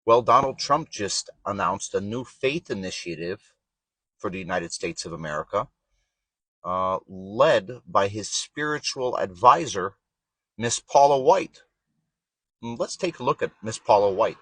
Well, Donald Trump just announced a new faith initiative for the United States of America, led by his spiritual advisor, Miss Paula White. Let's take a look at Miss Paula White.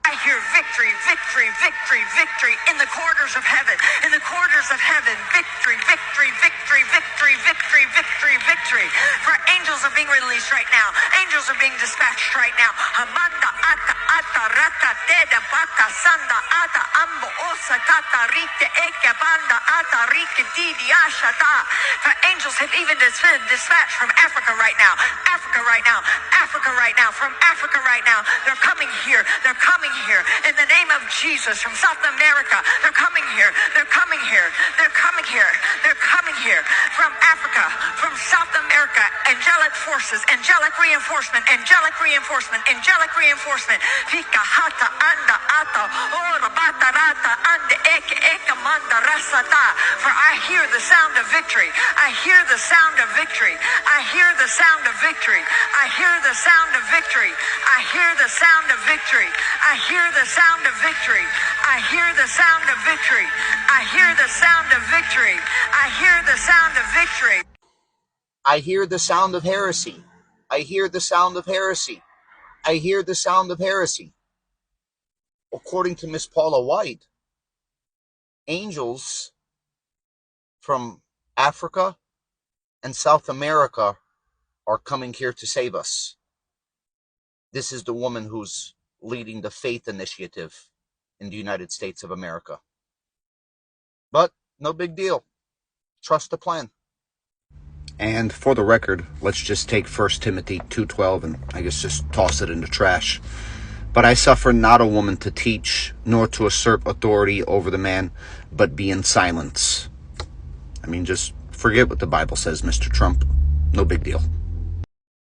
I hear victory, victory, victory, victory in the corridors of heaven, in the corridors of heaven. Victory, victory, victory, victory, victory, victory, victory. For angels are being released right now. Angels are being dispatched right now. Hamanda ata ata rata teda bata sanda ata ambo osa tata rite eke banda ata rike didi ashata. For angels have even been dispatched from Africa right now. Africa right now. Africa right now. From Africa right now. They're coming here. They're coming here in the name of Jesus. From South America, they're coming here. They're coming here. They're coming here. They're coming here. From Africa, from South America, angelic forces, angelic reinforcement, angelic reinforcement, angelic reinforcement. Fika hata anda ata ora bata rata ande eke eke manda rasata. For I hear the sound of victory. I hear the sound of victory. I hear the sound of victory. I hear the sound of victory. I hear the sound of victory. I hear the sound of victory. I hear the sound of victory. I hear the sound of victory. I hear the sound of victory. I hear the sound of heresy. I hear the sound of heresy. I hear the sound of heresy. According to Miss Paula White, angels from Africa and South America are coming here to save us. This is the woman who's leading the faith initiative in the United States of America. But no big deal. Trust the plan. And for the record, let's just take 1 Timothy 2:12 and I guess just toss it in the trash. But I suffer not a woman to teach, nor to usurp authority over the man, but be in silence. I mean, just forget what the Bible says, Mr. Trump. No big deal.